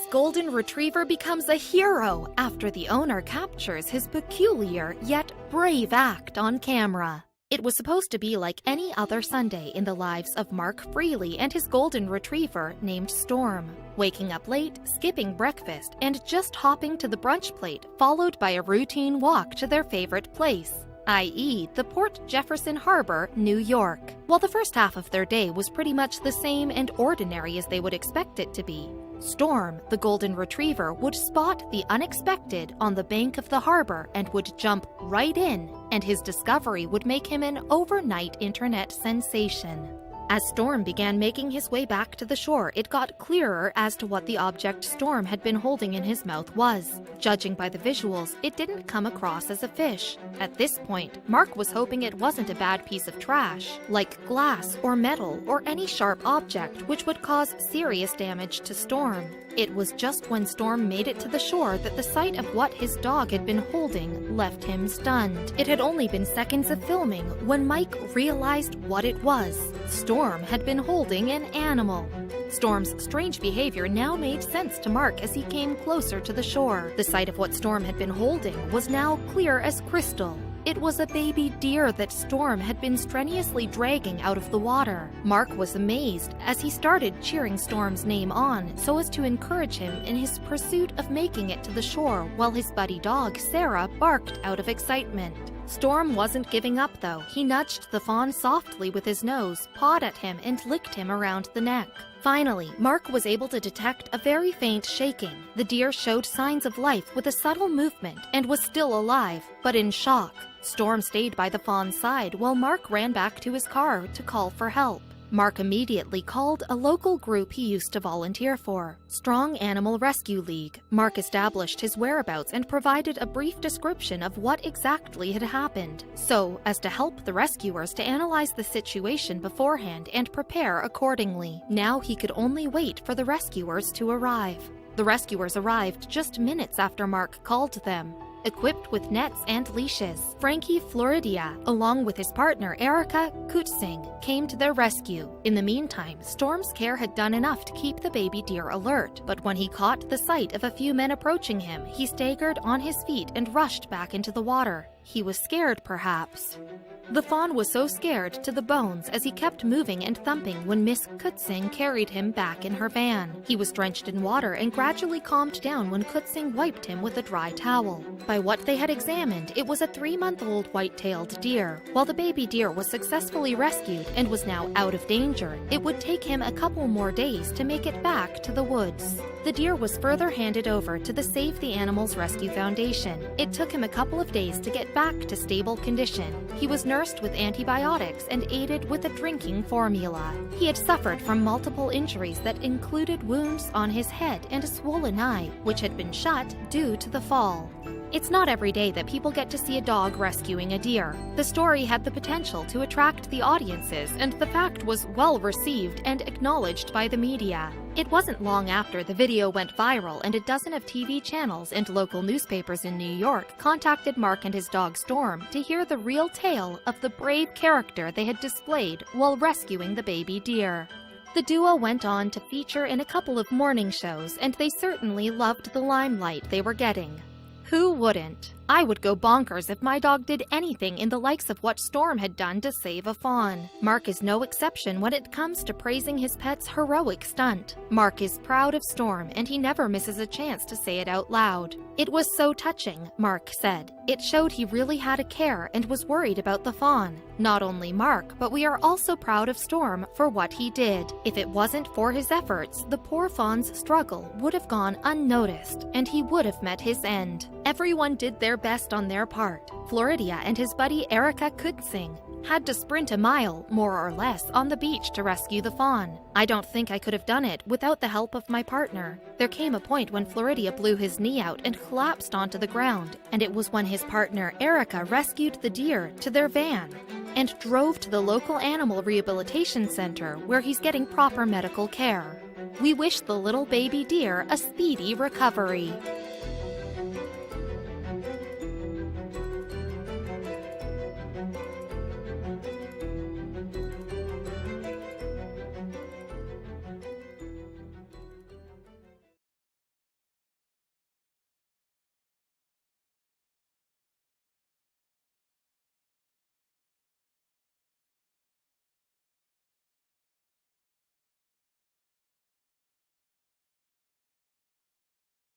golden retriever becomes a hero after the owner captures his peculiar yet brave act on camera. It was supposed to be like any other Sunday in the lives of Mark Freely and his golden retriever named Storm. Waking up late, skipping breakfast, and just hopping to the brunch plate, followed by a routine walk to their favorite place, i.e. the Port Jefferson Harbor, New York. While the first half of their day was pretty much the same and ordinary as they would expect it to be, Storm, the golden retriever, would spot the unexpected on the bank of the harbor and would jump right in, and his discovery would make him an overnight internet sensation. As Storm began making his way back to the shore, it got clearer as to what the object Storm had been holding in his mouth was. Judging by the visuals, it didn't come across as a fish. At this point, Mark was hoping it wasn't a bad piece of trash, like glass or metal or any sharp object which would cause serious damage to Storm. It was just when Storm made it to the shore that the sight of what his dog had been holding left him stunned. It had only been seconds of filming when Mike realized what it was. Storm had been holding an animal. Storm's strange behavior now made sense to Mark as he came closer to the shore. The sight of what Storm had been holding was now clear as crystal. It was a baby deer that Storm had been strenuously dragging out of the water. Mark was amazed as he started cheering Storm's name on so as to encourage him in his pursuit of making it to the shore while his buddy dog, Sarah, barked out of excitement. Storm wasn't giving up though. He nudged the fawn softly with his nose, pawed at him, and licked him around the neck. Finally, Mark was able to detect a very faint shaking. The deer showed signs of life with a subtle movement and was still alive, but in shock. Storm stayed by the fawn's side while Mark ran back to his car to call for help. Mark immediately called a local group he used to volunteer for, Strong Animal Rescue League. Mark established his whereabouts and provided a brief description of what exactly had happened, so as to help the rescuers to analyze the situation beforehand and prepare accordingly. Now he could only wait for the rescuers to arrive. The rescuers arrived just minutes after Mark called them. Equipped with nets and leashes, Frankie Floridia, along with his partner Erica Kutzing, came to their rescue. In the meantime, Storm's care had done enough to keep the baby deer alert, but when he caught the sight of a few men approaching him, he staggered on his feet and rushed back into the water. He was scared, perhaps. The fawn was so scared to the bones as he kept moving and thumping when Miss Kutzing carried him back in her van. He was drenched in water and gradually calmed down when Kutzing wiped him with a dry towel. By what they had examined, it was a 3-month-old white-tailed deer. While the baby deer was successfully rescued and was now out of danger, it would take him a couple more days to make it back to the woods. The deer was further handed over to the Save the Animals Rescue Foundation. It took him a couple of days to get back to stable condition. He was nursed with antibiotics and aided with a drinking formula. He had suffered from multiple injuries that included wounds on his head and a swollen eye, which had been shut due to the fall. It's not every day that people get to see a dog rescuing a deer. The story had the potential to attract the audiences, and the fact was well received and acknowledged by the media. It wasn't long after the video went viral and a dozen of TV channels and local newspapers in New York contacted Mark and his dog Storm to hear the real tale of the brave character they had displayed while rescuing the baby deer. The duo went on to feature in a couple of morning shows, and they certainly loved the limelight they were getting. Who wouldn't? I would go bonkers if my dog did anything in the likes of what Storm had done to save a fawn. Mark is no exception when it comes to praising his pet's heroic stunt. Mark is proud of Storm, and he never misses a chance to say it out loud. It was so touching, Mark said. It showed he really had a care and was worried about the fawn. Not only Mark, but we are also proud of Storm for what he did. If it wasn't for his efforts, the poor fawn's struggle would have gone unnoticed, and he would have met his end. Everyone did their best on their part. Floridia and his buddy Erica Kutzing had to sprint a mile, more or less, on the beach to rescue the fawn. I don't think I could have done it without the help of my partner. There came a point when Floridia blew his knee out and collapsed onto the ground, and it was when his partner Erica rescued the deer to their van and drove to the local animal rehabilitation center where he's getting proper medical care. We wish the little baby deer a speedy recovery.